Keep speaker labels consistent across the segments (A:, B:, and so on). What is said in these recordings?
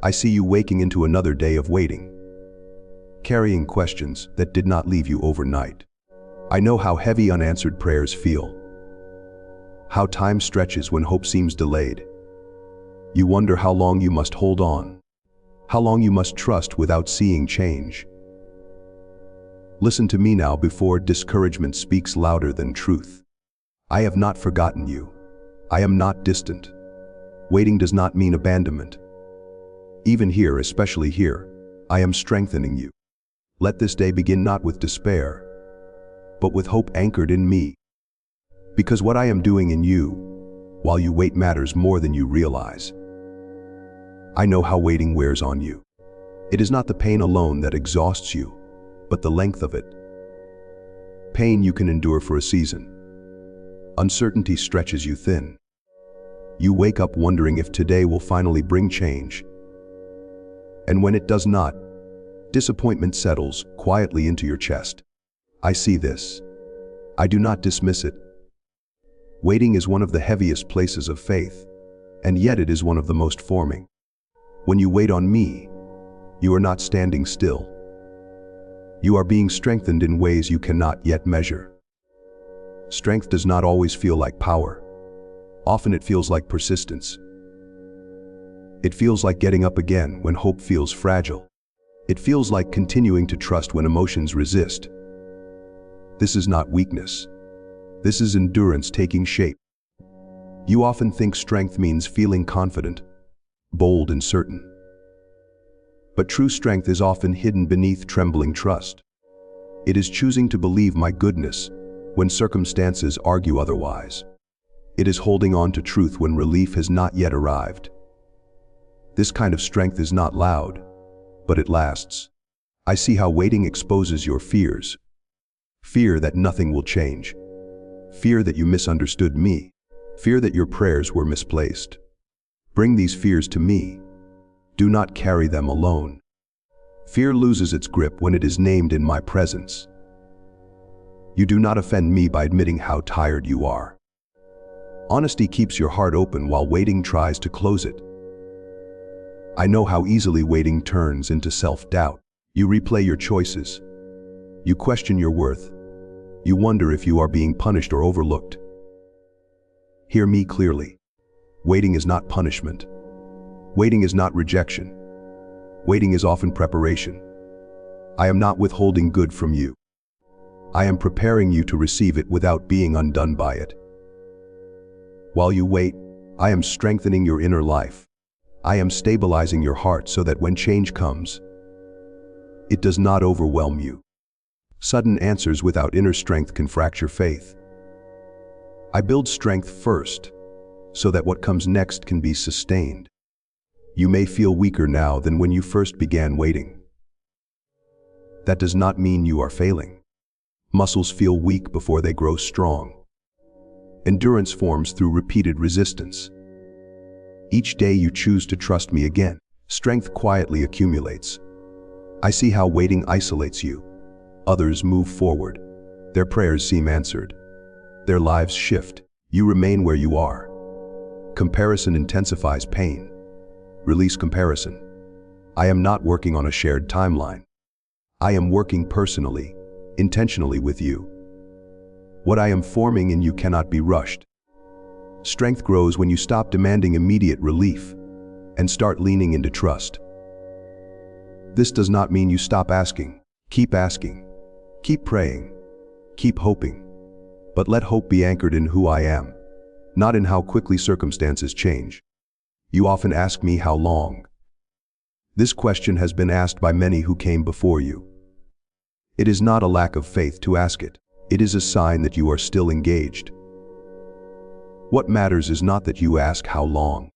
A: I see you waking into another day of waiting, carrying questions that did not leave you overnight. I know how heavy unanswered prayers feel, how time stretches when hope seems delayed. You wonder how long you must hold on, how long you must trust without seeing change. Listen to me now before discouragement speaks louder than truth. I have not forgotten you. I am not distant. Waiting does not mean abandonment. Even here, especially here, I am strengthening you. Let this day begin not with despair, but with hope anchored in me. Because what I am doing in you, while you wait, matters more than you realize. I know how waiting wears on you. It is not the pain alone that exhausts you, but the length of it. Pain you can endure for a season. Uncertainty stretches you thin. You wake up wondering if today will finally bring change. And when it does not, disappointment settles quietly into your chest. I see this. I do not dismiss it. Waiting is one of the heaviest places of faith, and yet it is one of the most forming. When you wait on me, you are not standing still. You are being strengthened in ways you cannot yet measure. Strength does not always feel like power. Often it feels like persistence. It feels like getting up again when hope feels fragile. It feels like continuing to trust when emotions resist. This is not weakness. This is endurance taking shape. You often think strength means feeling confident, bold and certain. But true strength is often hidden beneath trembling trust. It is choosing to believe my goodness when circumstances argue otherwise. It is holding on to truth when relief has not yet arrived. This kind of strength is not loud, but it lasts. I see how waiting exposes your fears. Fear that nothing will change. Fear that you misunderstood me. Fear that your prayers were misplaced. Bring these fears to me. Do not carry them alone. Fear loses its grip when it is named in my presence. You do not offend me by admitting how tired you are. Honesty keeps your heart open while waiting tries to close it. I know how easily waiting turns into self-doubt. You replay your choices. You question your worth. You wonder if you are being punished or overlooked. Hear me clearly. Waiting is not punishment. Waiting is not rejection. Waiting is often preparation. I am not withholding good from you. I am preparing you to receive it without being undone by it. While you wait, I am strengthening your inner life. I am stabilizing your heart so that when change comes, it does not overwhelm you. Sudden answers without inner strength can fracture faith. I build strength first, so that what comes next can be sustained. You may feel weaker now than when you first began waiting. That does not mean you are failing. Muscles feel weak before they grow strong. Endurance forms through repeated resistance. Each day you choose to trust me again, strength quietly accumulates. I see how waiting isolates you. Others move forward. Their prayers seem answered. Their lives shift. You remain where you are. Comparison intensifies pain. Release comparison. I am not working on a shared timeline. I am working personally, intentionally with you. What I am forming in you cannot be rushed. Strength grows when you stop demanding immediate relief and start leaning into trust. This does not mean you stop asking. Keep asking. Keep praying. Keep hoping. But let hope be anchored in who I am, not in how quickly circumstances change. You often ask me how long. This question has been asked by many who came before you. It is not a lack of faith to ask it. It is a sign that you are still engaged. What matters is not that you ask how long,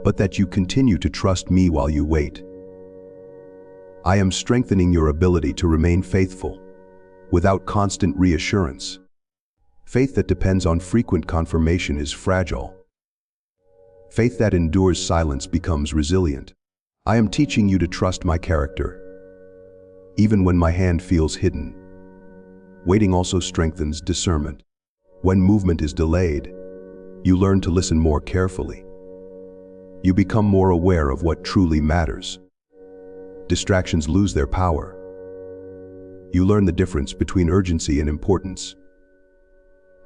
A: but that you continue to trust me while you wait. I am strengthening your ability to remain faithful, without constant reassurance. Faith that depends on frequent confirmation is fragile. Faith that endures silence becomes resilient. I am teaching you to trust my character, even when my hand feels hidden. Waiting also strengthens discernment. When movement is delayed, you learn to listen more carefully. You become more aware of what truly matters. Distractions lose their power. You learn the difference between urgency and importance.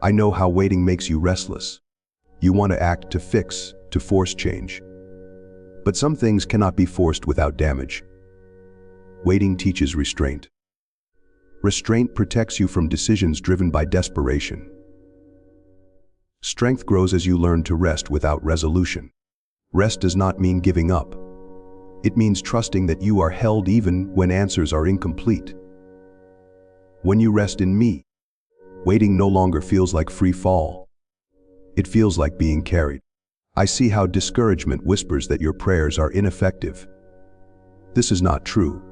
A: I know how waiting makes you restless. You want to act, to fix, to force change. But some things cannot be forced without damage. Waiting teaches restraint. Restraint protects you from decisions driven by desperation. Strength grows as you learn to rest without resolution. Rest does not mean giving up. It means trusting that you are held even when answers are incomplete. When you rest in me, waiting no longer feels like free fall. It feels like being carried. I see how discouragement whispers that your prayers are ineffective. This is not true.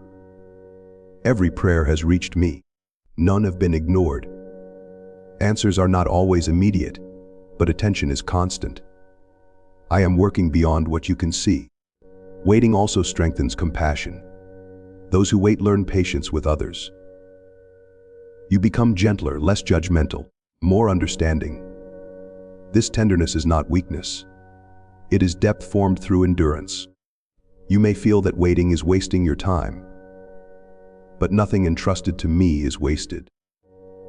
A: Every prayer has reached me. None have been ignored. Answers are not always immediate, but attention is constant. I am working beyond what you can see. Waiting also strengthens compassion. Those who wait learn patience with others. You become gentler, less judgmental, more understanding. This tenderness is not weakness. It is depth formed through endurance. You may feel that waiting is wasting your time, but nothing entrusted to me is wasted.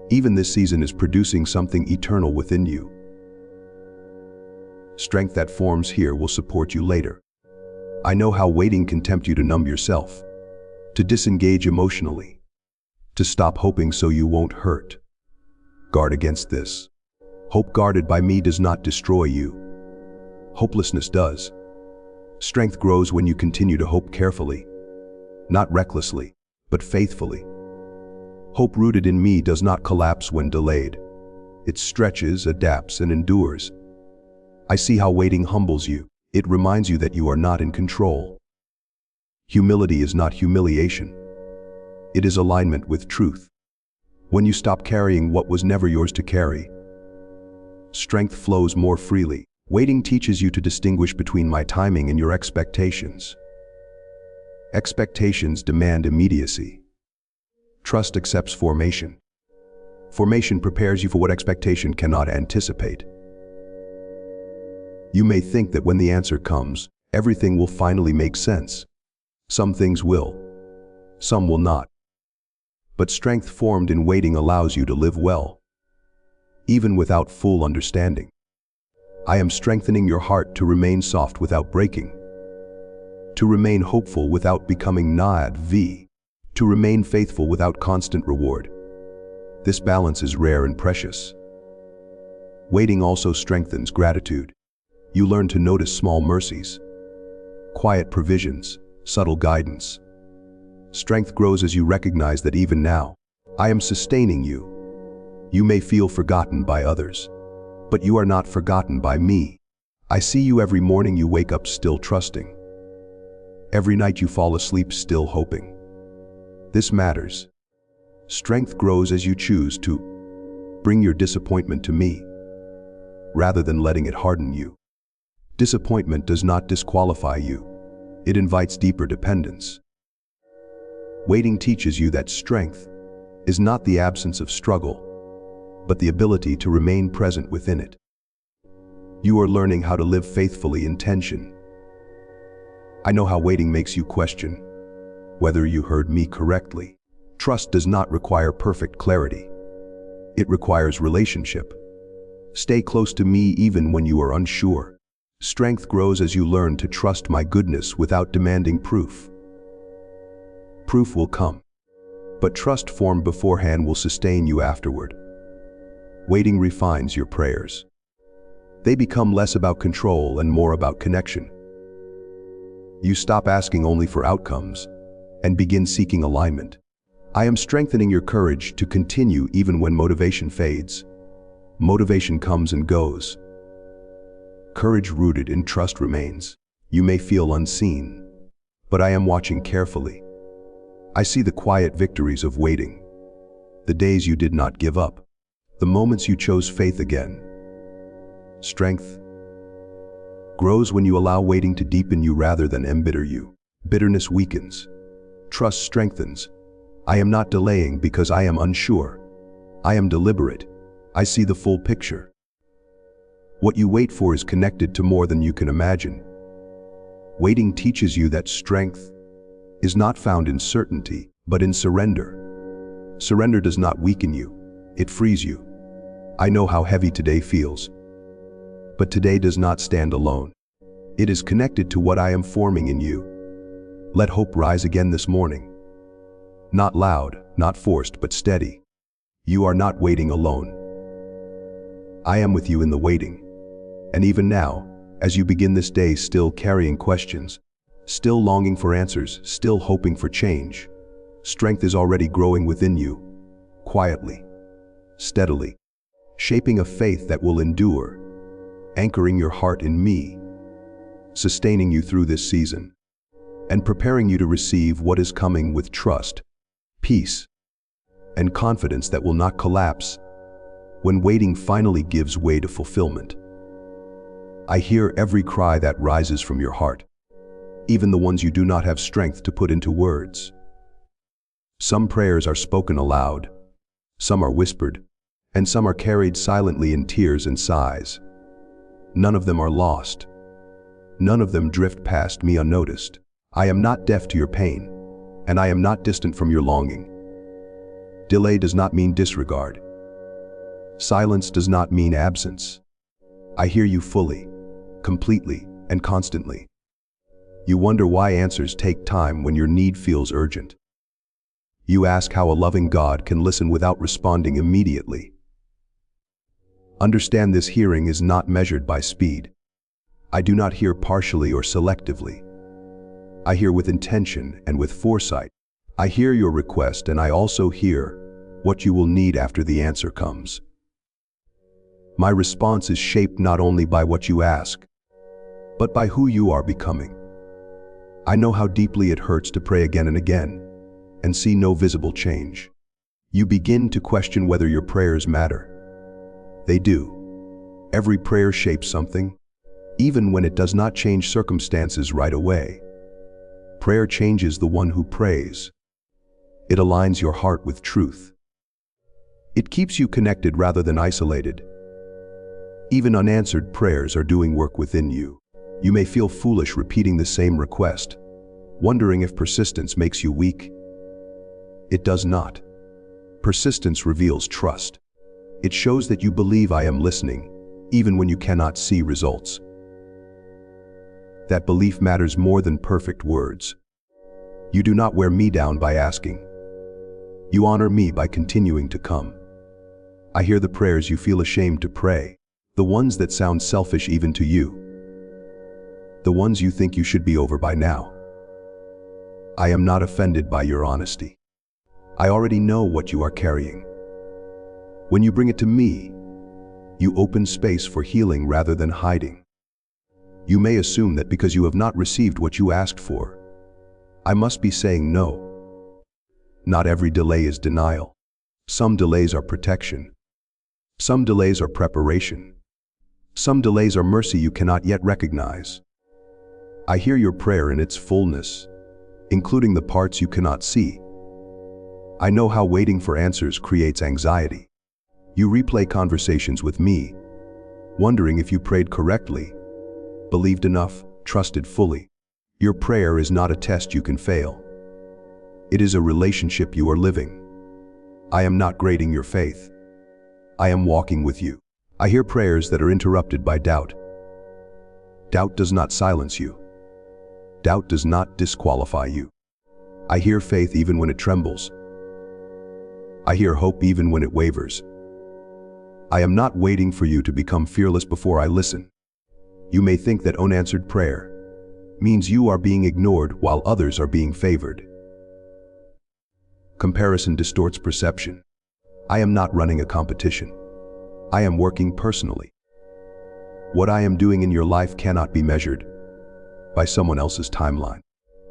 A: Even this season is producing something eternal within you. Strength that forms here will support you later. I know how waiting can tempt you to numb yourself, to disengage emotionally, to stop hoping so you won't hurt. Guard against this. Hope guarded by me does not destroy you. Hopelessness does. Strength grows when you continue to hope carefully, not recklessly, but faithfully. Hope rooted in me does not collapse when delayed. It stretches, adapts, and endures. I see how waiting humbles you. It reminds you that you are not in control. Humility is not humiliation. It is alignment with truth. When you stop carrying what was never yours to carry, strength flows more freely. Waiting teaches you to distinguish between my timing and your expectations. Expectations demand immediacy. Trust accepts formation. Formation prepares you for what expectation cannot anticipate. You may think that when the answer comes, everything will finally make sense. Some things will, some will not. But strength formed in waiting allows you to live well, even without full understanding. I am strengthening your heart to remain soft without breaking, to remain hopeful without becoming naive, to remain faithful without constant reward. This balance is rare and precious. Waiting also strengthens gratitude. You learn to notice small mercies, quiet provisions, subtle guidance. Strength grows as you recognize that even now, I am sustaining you. You may feel forgotten by others, but you are not forgotten by me. I see you every morning you wake up still trusting. Every night you fall asleep still hoping. This matters. Strength grows as you choose to bring your disappointment to me, rather than letting it harden you. Disappointment does not disqualify you. It invites deeper dependence. Waiting teaches you that strength is not the absence of struggle, but the ability to remain present within it. You are learning how to live faithfully in tension. I know how waiting makes you question whether you heard me correctly. Trust does not require perfect clarity. It requires relationship. Stay close to me even when you are unsure. Strength grows as you learn to trust my goodness without demanding proof. Proof will come, but trust formed beforehand will sustain you afterward. Waiting refines your prayers. They become less about control and more about connection. You stop asking only for outcomes and begin seeking alignment. I am strengthening your courage to continue even when motivation fades. Motivation comes and goes. Courage rooted in trust remains. You may feel unseen, but I am watching carefully. I see the quiet victories of waiting, the days you did not give up, the moments you chose faith again. Strength grows when you allow waiting to deepen you rather than embitter you. Bitterness weakens. Trust strengthens. I am not delaying because I am unsure. I am deliberate. I see the full picture. What you wait for is connected to more than you can imagine. Waiting teaches you that strength is not found in certainty, but in surrender. Surrender does not weaken you, it frees you. I know how heavy today feels, but today does not stand alone. It is connected to what I am forming in you. Let hope rise again this morning. Not loud, not forced, but steady. You are not waiting alone. I am with you in the waiting. And even now, as you begin this day still carrying questions, still longing for answers, still hoping for change, strength is already growing within you, quietly, steadily, shaping a faith that will endure, anchoring your heart in me, sustaining you through this season, and preparing you to receive what is coming with trust, peace, and confidence that will not collapse when waiting finally gives way to fulfillment. I hear every cry that rises from your heart, even the ones you do not have strength to put into words. Some prayers are spoken aloud, some are whispered, and some are carried silently in tears and sighs. None of them are lost. None of them drift past me unnoticed. I am not deaf to your pain, and I am not distant from your longing. Delay does not mean disregard. Silence does not mean absence. I hear you fully, completely, and constantly. You wonder why answers take time when your need feels urgent. You ask how a loving God can listen without responding immediately. Understand this hearing is not measured by speed. I do not hear partially or selectively. I hear with intention and with foresight. I hear your request, and I also hear what you will need after the answer comes. My response is shaped not only by what you ask, but by who you are becoming. I know how deeply it hurts to pray again and again and see no visible change. You begin to question whether your prayers matter. They do. Every prayer shapes something, even when it does not change circumstances right away. Prayer changes the one who prays. It aligns your heart with truth. It keeps you connected rather than isolated. Even unanswered prayers are doing work within you. You may feel foolish repeating the same request, wondering if persistence makes you weak. It does not. Persistence reveals trust. It shows that you believe I am listening, even when you cannot see results. That belief matters more than perfect words. You do not wear me down by asking. You honor me by continuing to come. I hear the prayers you feel ashamed to pray, the ones that sound selfish even to you, the ones you think you should be over by now. I am not offended by your honesty. I already know what you are carrying. When you bring it to me, you open space for healing rather than hiding. You may assume that because you have not received what you asked for, I must be saying no. Not every delay is denial. Some delays are protection. Some delays are preparation. Some delays are mercy you cannot yet recognize. I hear your prayer in its fullness, including the parts you cannot see. I know how waiting for answers creates anxiety. You replay conversations with me, wondering if you prayed correctly, believed enough, trusted fully. Your prayer is not a test you can fail. It is a relationship you are living. I am not grading your faith. I am walking with you. I hear prayers that are interrupted by doubt. Doubt does not silence you. Doubt does not disqualify you. I hear faith even when it trembles. I hear hope even when it wavers. I am not waiting for you to become fearless before I listen. You may think that unanswered prayer means you are being ignored while others are being favored. Comparison distorts perception. I am not running a competition. I am working personally. What I am doing in your life cannot be measured by someone else's timeline.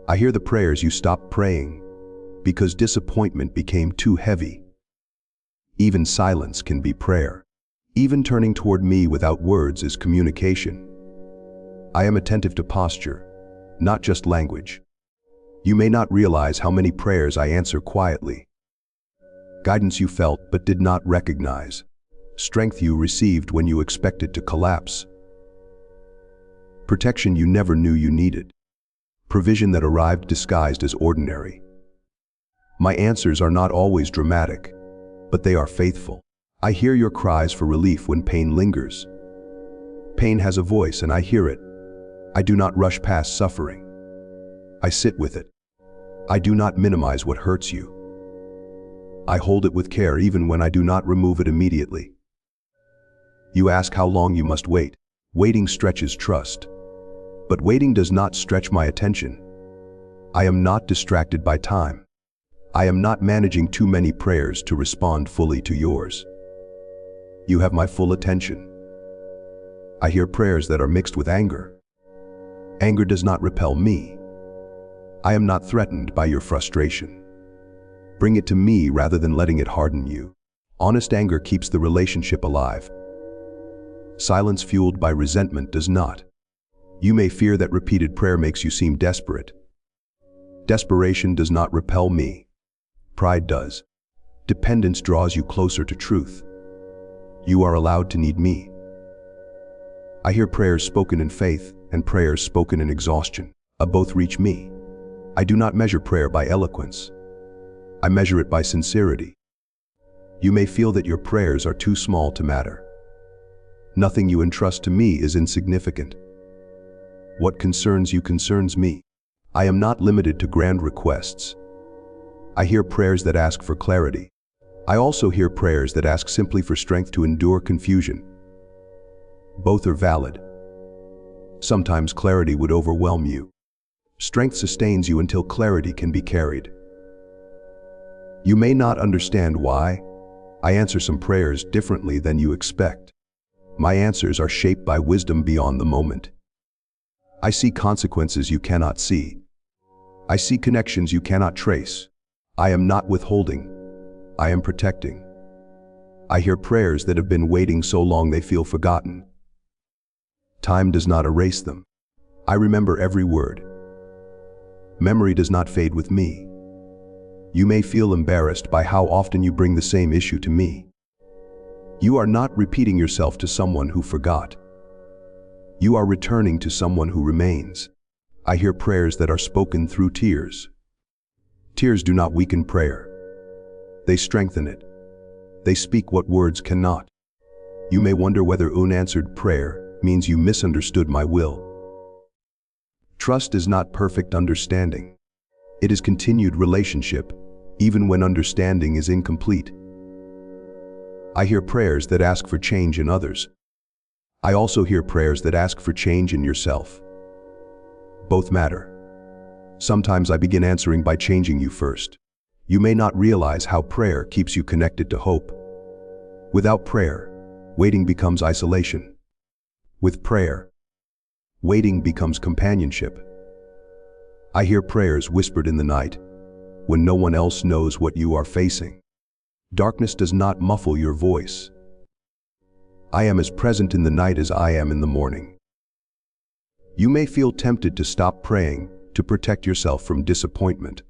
A: I hear the prayers you stopped praying because disappointment became too heavy. Even silence can be prayer. Even turning toward me without words is communication. I am attentive to posture, not just language. You may not realize how many prayers I answer quietly. Guidance you felt but did not recognize. Strength you received when you expected to collapse. Protection you never knew you needed. provision that arrived disguised as ordinary. My answers are not always dramatic, but they are faithful. I hear your cries for relief when pain lingers. Pain has a voice and I hear it. I do not rush past suffering. I sit with it. I do not minimize what hurts you. I hold it with care even when I do not remove it immediately. You ask how long you must wait. Waiting stretches trust. But waiting does not stretch my attention. I am not distracted by time. I am not managing too many prayers to respond fully to yours. You have my full attention. I hear prayers that are mixed with anger. Anger does not repel me. I am not threatened by your frustration. Bring it to me rather than letting it harden you. Honest anger keeps the relationship alive. Silence fueled by resentment does not. You may fear that repeated prayer makes you seem desperate. Desperation does not repel me. Pride does. Dependence draws you closer to truth. You are allowed to need me. I hear prayers spoken in faith and prayers spoken in exhaustion. Both reach me. I do not measure prayer by eloquence. I measure it by sincerity. You may feel that your prayers are too small to matter. Nothing you entrust to me is insignificant. What concerns you concerns me. I am not limited to grand requests. I hear prayers that ask for clarity. I also hear prayers that ask simply for strength to endure confusion. Both are valid. Sometimes clarity would overwhelm you. Strength sustains you until clarity can be carried. You may not understand why. I answer some prayers differently than you expect. My answers are shaped by wisdom beyond the moment. I see consequences you cannot see. I see connections you cannot trace. I am not withholding. I am protecting. I hear prayers that have been waiting so long they feel forgotten. Time does not erase them. I remember every word. Memory does not fade with me. You may feel embarrassed by how often you bring the same issue to me. You are not repeating yourself to someone who forgot. You are returning to someone who remains. I hear prayers that are spoken through tears. Tears do not weaken prayer. They strengthen it. They speak what words cannot. You may wonder whether unanswered prayer means you misunderstood my will. Trust is not perfect understanding. It is continued relationship, even when understanding is incomplete. I hear prayers that ask for change in others. I also hear prayers that ask for change in yourself. Both matter. Sometimes I begin answering by changing you first. You may not realize how prayer keeps you connected to hope. Without prayer, waiting becomes isolation. With prayer, waiting becomes companionship. I hear prayers whispered in the night, when no one else knows what you are facing. Darkness does not muffle your voice. I am as present in the night as I am in the morning. You may feel tempted to stop praying to protect yourself from disappointment.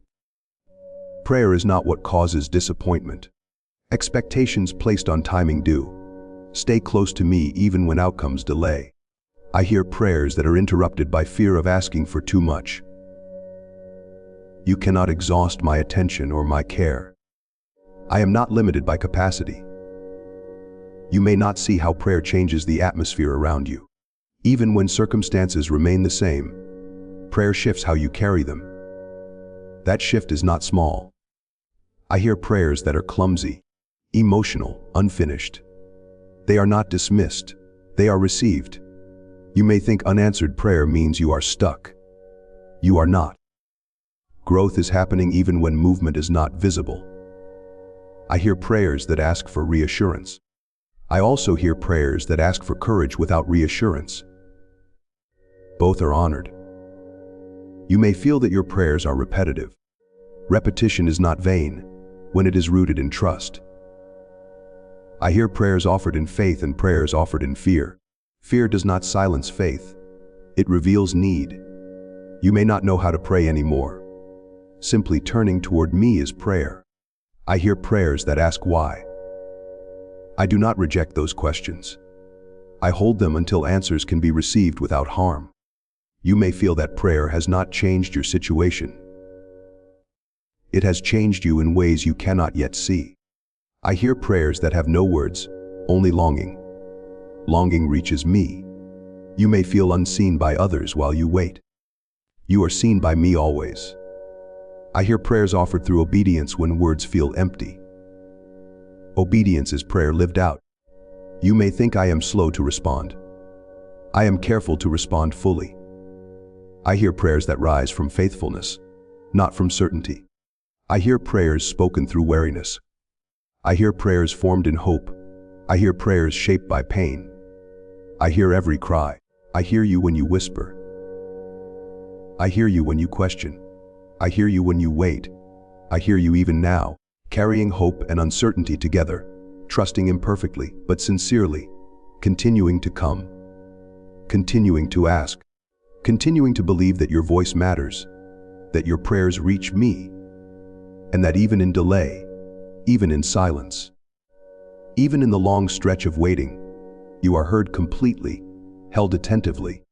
A: Prayer is not what causes disappointment. Expectations placed on timing do. Stay close to me even when outcomes delay. I hear prayers that are interrupted by fear of asking for too much. You cannot exhaust my attention or my care. I am not limited by capacity. You may not see how prayer changes the atmosphere around you. Even when circumstances remain the same, prayer shifts how you carry them. That shift is not small. I hear prayers that are clumsy, emotional, unfinished. They are not dismissed. They are received. You may think unanswered prayer means you are stuck. You are not. Growth is happening even when movement is not visible. I hear prayers that ask for reassurance. I also hear prayers that ask for courage without reassurance. Both are honored. You may feel that your prayers are repetitive. Repetition is not vain when it is rooted in trust. I hear prayers offered in faith and prayers offered in fear. Fear does not silence faith. It reveals need. You may not know how to pray anymore. Simply turning toward me is prayer. I hear prayers that ask why. I do not reject those questions. I hold them until answers can be received without harm. You may feel that prayer has not changed your situation. It has changed you in ways you cannot yet see. I hear prayers that have no words, only longing. Longing reaches me. You may feel unseen by others while you wait. You are seen by me always. I hear prayers offered through obedience when words feel empty. Obedience is prayer lived out. You may think I am slow to respond. I am careful to respond fully. I hear prayers that rise from faithfulness, not from certainty. I hear prayers spoken through weariness. I hear prayers formed in hope. I hear prayers shaped by pain. I hear every cry. I hear you when you whisper. I hear you when you question. I hear you when you wait. I hear you even now, carrying hope and uncertainty together, trusting imperfectly but sincerely, continuing to come, continuing to ask, continuing to believe that your voice matters, that your prayers reach me, and that even in delay, even in silence, even in the long stretch of waiting, you are heard completely, held attentively,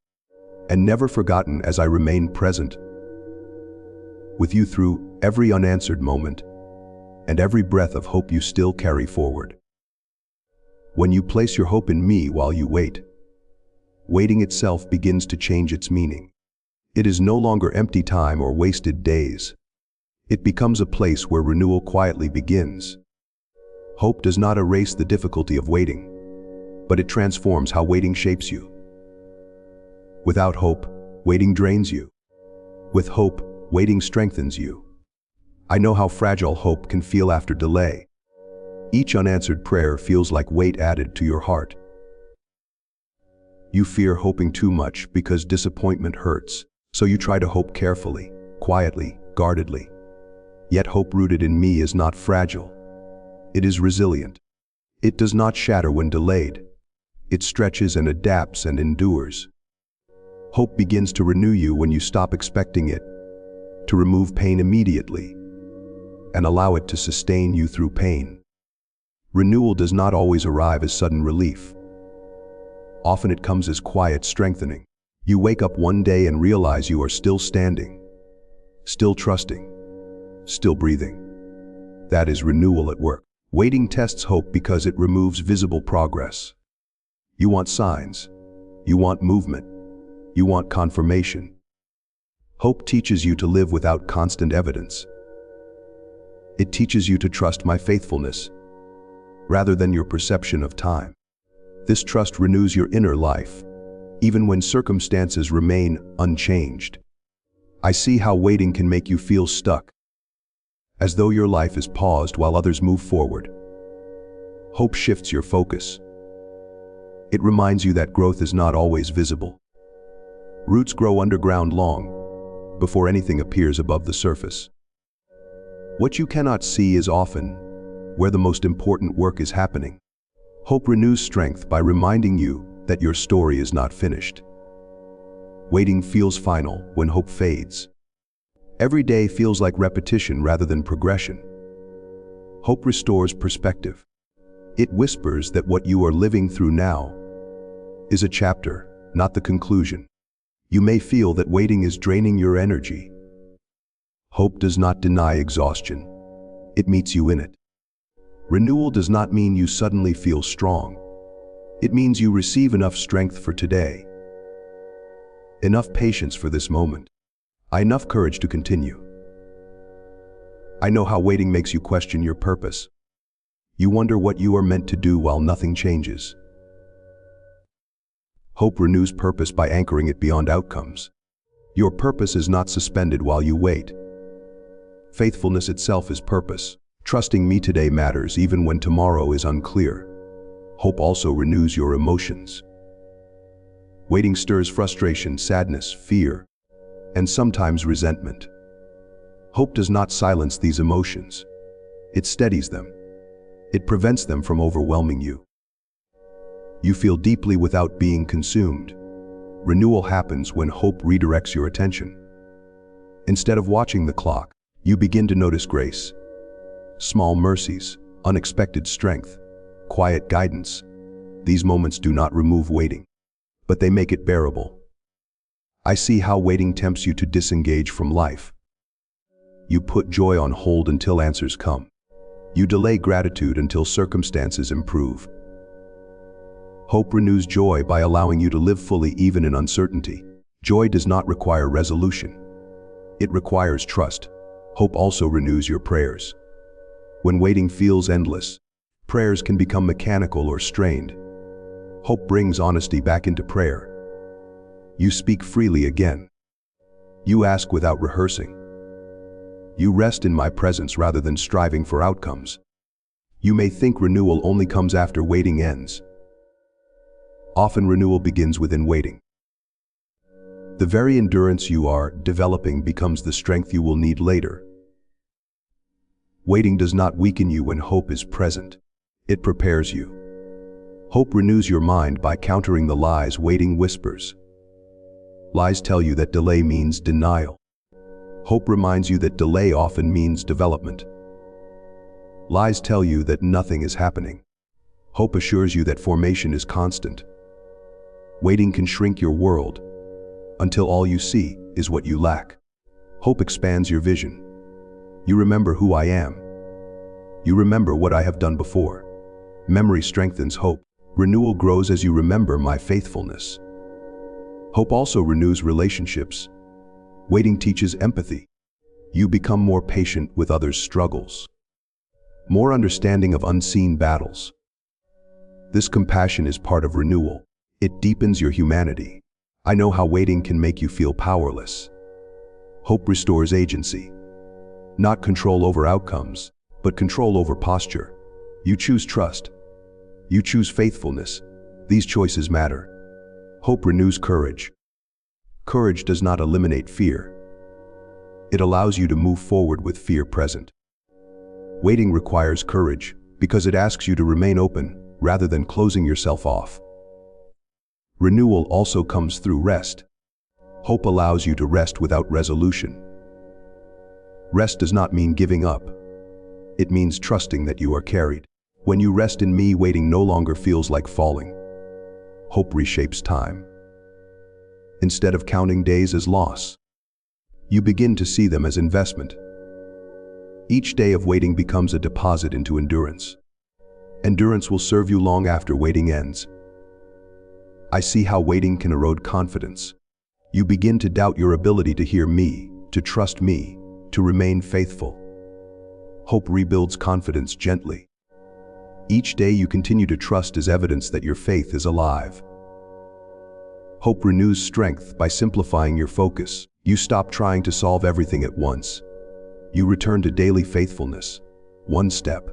A: and never forgotten as I remain present with you through every unanswered moment and every breath of hope you still carry forward. When you place your hope in me while you wait, waiting itself begins to change its meaning. It is no longer empty time or wasted days. It becomes a place where renewal quietly begins. Hope does not erase the difficulty of waiting, but it transforms how waiting shapes you. Without hope, waiting drains you. With hope, waiting strengthens you. I know how fragile hope can feel after delay. Each unanswered prayer feels like weight added to your heart. You fear hoping too much because disappointment hurts, so you try to hope carefully, quietly, guardedly. Yet hope rooted in me is not fragile. It is resilient. It does not shatter when delayed. It stretches and adapts and endures. Hope begins to renew you when you stop expecting it, to remove pain immediately, and allow it to sustain you through pain. Renewal does not always arrive as sudden relief. Often it comes as quiet strengthening. You wake up one day and realize you are still standing, still trusting, still breathing. That is renewal at work. Waiting tests hope because it removes visible progress. You want signs. You want movement. You want confirmation. Hope teaches you to live without constant evidence. It teaches you to trust my faithfulness, rather than your perception of time. This trust renews your inner life, even when circumstances remain unchanged. I see how waiting can make you feel stuck, as though your life is paused while others move forward. Hope shifts your focus. It reminds you that growth is not always visible. Roots grow underground long, before anything appears above the surface. What you cannot see is often where the most important work is happening. Hope renews strength by reminding you that your story is not finished. Waiting feels final when hope fades. Every day feels like repetition rather than progression. Hope restores perspective. It whispers that what you are living through now is a chapter, not the conclusion. You may feel that waiting is draining your energy. Hope does not deny exhaustion. It meets you in it. Renewal does not mean you suddenly feel strong. It means you receive enough strength for today, enough patience for this moment, enough courage to continue. I know how waiting makes you question your purpose. You wonder what you are meant to do while nothing changes. Hope renews purpose by anchoring it beyond outcomes. Your purpose is not suspended while you wait. Faithfulness itself is purpose. Trusting me today matters even when tomorrow is unclear. Hope also renews your emotions. Waiting stirs frustration, sadness, fear, and sometimes resentment. Hope does not silence these emotions. It steadies them. It prevents them from overwhelming you. You feel deeply without being consumed. Renewal happens when hope redirects your attention. Instead of watching the clock, you begin to notice grace. Small mercies, unexpected strength, quiet guidance. These moments do not remove waiting, but they make it bearable. I see how waiting tempts you to disengage from life. You put joy on hold until answers come. You delay gratitude until circumstances improve. Hope renews joy by allowing you to live fully even in uncertainty. Joy does not require resolution. It requires trust. Hope also renews your prayers. When waiting feels endless, prayers can become mechanical or strained. Hope brings honesty back into prayer. You speak freely again. You ask without rehearsing. You rest in my presence rather than striving for outcomes. You may think renewal only comes after waiting ends. Often renewal begins within waiting. The very endurance you are developing becomes the strength you will need later. Waiting does not weaken you when hope is present. It prepares you. Hope renews your mind by countering the lies waiting whispers. Lies tell you that delay means denial. Hope reminds you that delay often means development. Lies tell you that nothing is happening. Hope assures you that formation is constant. Waiting can shrink your world until all you see is what you lack. Hope expands your vision. You remember who I am. You remember what I have done before. Memory strengthens hope. Renewal grows as you remember my faithfulness. Hope also renews relationships. Waiting teaches empathy. You become more patient with others' struggles, more understanding of unseen battles. This compassion is part of renewal. It deepens your humanity. I know how waiting can make you feel powerless. Hope restores agency. Not control over outcomes, but control over posture. You choose trust. You choose faithfulness. These choices matter. Hope renews courage. Courage does not eliminate fear. It allows you to move forward with fear present. Waiting requires courage because it asks you to remain open rather than closing yourself off. Renewal also comes through rest. Hope allows you to rest without resolution. Rest does not mean giving up. It means trusting that you are carried. When you rest in me, waiting no longer feels like falling. Hope reshapes time. Instead of counting days as loss, you begin to see them as investment. Each day of waiting becomes a deposit into endurance. Endurance will serve you long after waiting ends. I see how waiting can erode confidence. You begin to doubt your ability to hear me, to trust me, to remain faithful. Hope rebuilds confidence gently. Each day you continue to trust is evidence that your faith is alive. Hope renews strength by simplifying your focus. You stop trying to solve everything at once. You return to daily faithfulness. One step,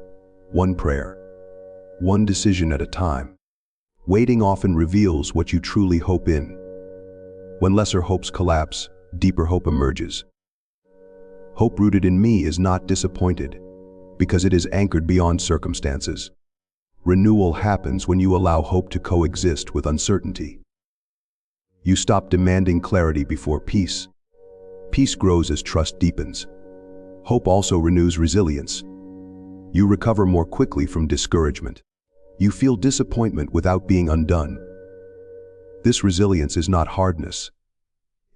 A: one prayer, one decision at a time. Waiting often reveals what you truly hope in. When lesser hopes collapse, deeper hope emerges. Hope rooted in me is not disappointed because it is anchored beyond circumstances. Renewal happens when you allow hope to coexist with uncertainty. You stop demanding clarity before peace. Peace grows as trust deepens. Hope also renews resilience. You recover more quickly from discouragement. You feel disappointment without being undone. This resilience is not hardness.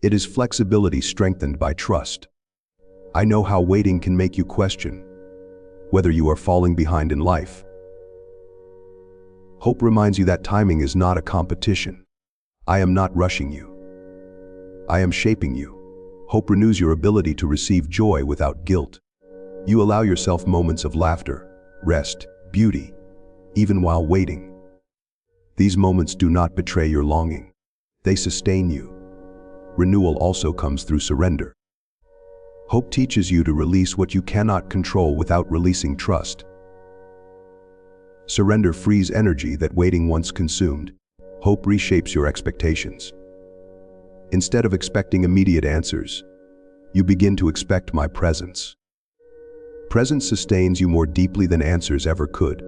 A: It is flexibility strengthened by trust. I know how waiting can make you question whether you are falling behind in life. Hope reminds you that timing is not a competition. I am not rushing you. I am shaping you. Hope renews your ability to receive joy without guilt. You allow yourself moments of laughter, rest, beauty, even while waiting. These moments do not betray your longing. They sustain you. Renewal also comes through surrender. Hope teaches you to release what you cannot control without releasing trust. Surrender frees energy that waiting once consumed. Hope reshapes your expectations. Instead of expecting immediate answers, you begin to expect my presence. Presence sustains you more deeply than answers ever could.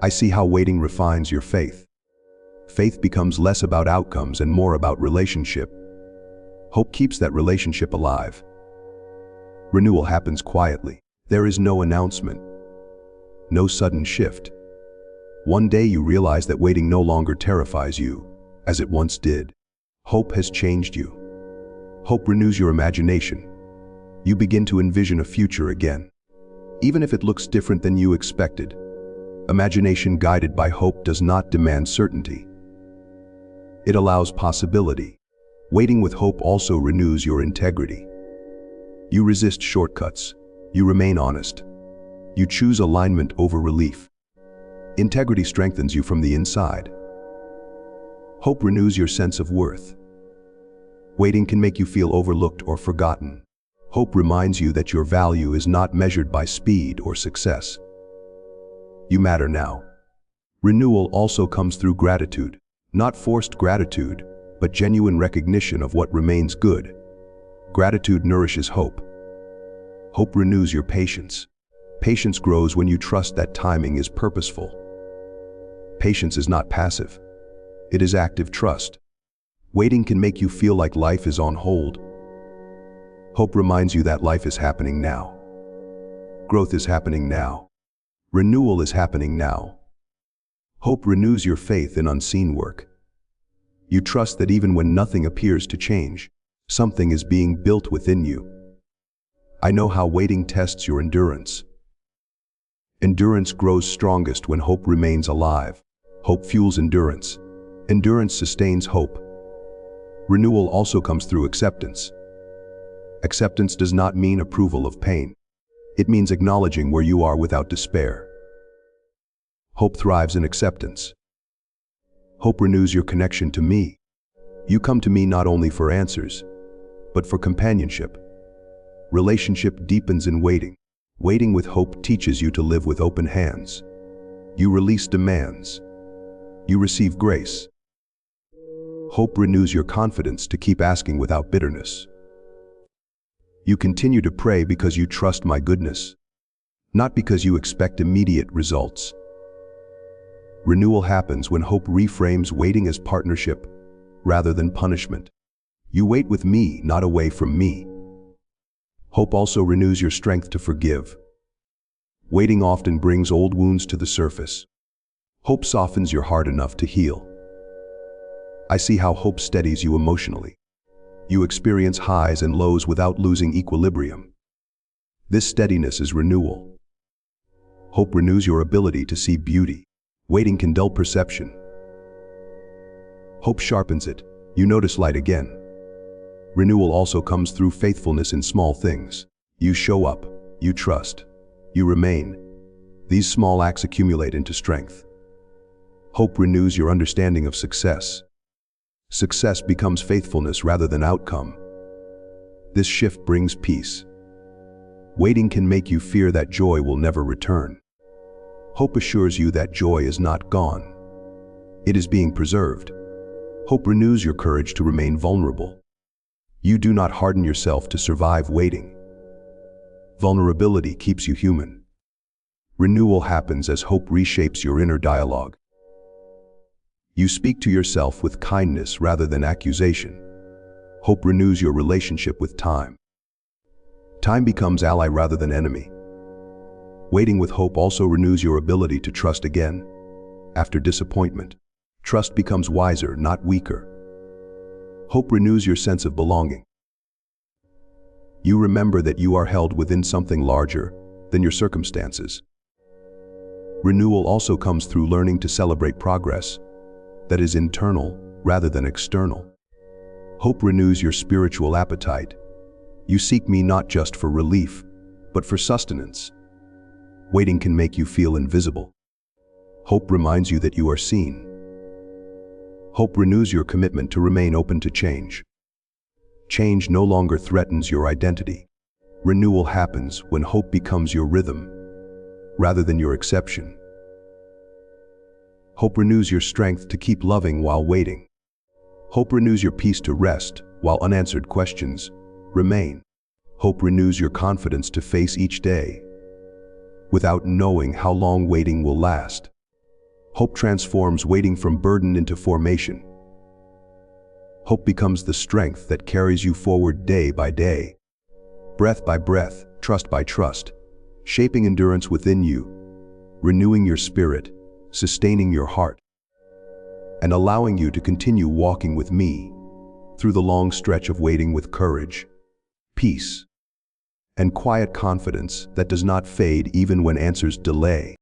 A: I see how waiting refines your faith. Faith becomes less about outcomes and more about relationship. Hope keeps that relationship alive. Renewal happens quietly. There is no announcement, no sudden shift. One day you realize that waiting no longer terrifies you, as it once did. Hope has changed you. Hope renews your imagination. You begin to envision a future again. Even if it looks different than you expected, imagination guided by hope does not demand certainty. It allows possibility. Waiting with hope also renews your integrity. You resist shortcuts. You remain honest. You choose alignment over relief. Integrity strengthens you from the inside. Hope renews your sense of worth. Waiting can make you feel overlooked or forgotten. Hope reminds you that your value is not measured by speed or success. You matter now. Renewal also comes through gratitude. Not forced gratitude, but genuine recognition of what remains good. Gratitude nourishes hope. Hope renews your patience. Patience grows when you trust that timing is purposeful. Patience is not passive. It is active trust. Waiting can make you feel like life is on hold. Hope reminds you that life is happening now. Growth is happening now. Renewal is happening now. Hope renews your faith in unseen work. You trust that even when nothing appears to change, something is being built within you. I know how waiting tests your endurance. Endurance grows strongest when hope remains alive. Hope fuels endurance. Endurance sustains hope. Renewal also comes through acceptance. Acceptance does not mean approval of pain. It means acknowledging where you are without despair. Hope thrives in acceptance. Hope renews your connection to me. You come to me not only for answers, but for companionship. Relationship deepens in waiting. Waiting with hope teaches you to live with open hands. You release demands. You receive grace. Hope renews your confidence to keep asking without bitterness. You continue to pray because you trust my goodness, not because you expect immediate results. Renewal happens when hope reframes waiting as partnership rather than punishment. You wait with me, not away from me. Hope also renews your strength to forgive. Waiting often brings old wounds to the surface. Hope softens your heart enough to heal. I see how hope steadies you emotionally. You experience highs and lows without losing equilibrium. This steadiness is renewal. Hope renews your ability to see beauty. Waiting can dull perception. Hope sharpens it. You notice light again. Renewal also comes through faithfulness in small things. You show up. You trust. You remain. These small acts accumulate into strength. Hope renews your understanding of success. Success becomes faithfulness rather than outcome. This shift brings peace. Waiting can make you fear that joy will never return. Hope assures you that joy is not gone. It is being preserved. Hope renews your courage to remain vulnerable. You do not harden yourself to survive waiting. Vulnerability keeps you human. Renewal happens as hope reshapes your inner dialogue. You speak to yourself with kindness rather than accusation. Hope renews your relationship with time. Time becomes ally rather than enemy. Waiting with hope also renews your ability to trust again. After disappointment, trust becomes wiser, not weaker. Hope renews your sense of belonging. You remember that you are held within something larger than your circumstances. Renewal also comes through learning to celebrate progress that is internal rather than external. Hope renews your spiritual appetite. You seek me not just for relief, but for sustenance. Waiting can make you feel invisible. Hope reminds you that you are seen. Hope renews your commitment to remain open to change. Change no longer threatens your identity. Renewal happens when hope becomes your rhythm, rather than your exception. Hope renews your strength to keep loving while waiting. Hope renews your peace to rest while unanswered questions remain. Hope renews your confidence to face each day without knowing how long waiting will last. Hope transforms waiting from burden into formation. Hope becomes the strength that carries you forward day by day, breath by breath, trust by trust, shaping endurance within you, renewing your spirit, sustaining your heart, and allowing you to continue walking with me through the long stretch of waiting with courage, peace, and quiet confidence that does not fade even when answers delay.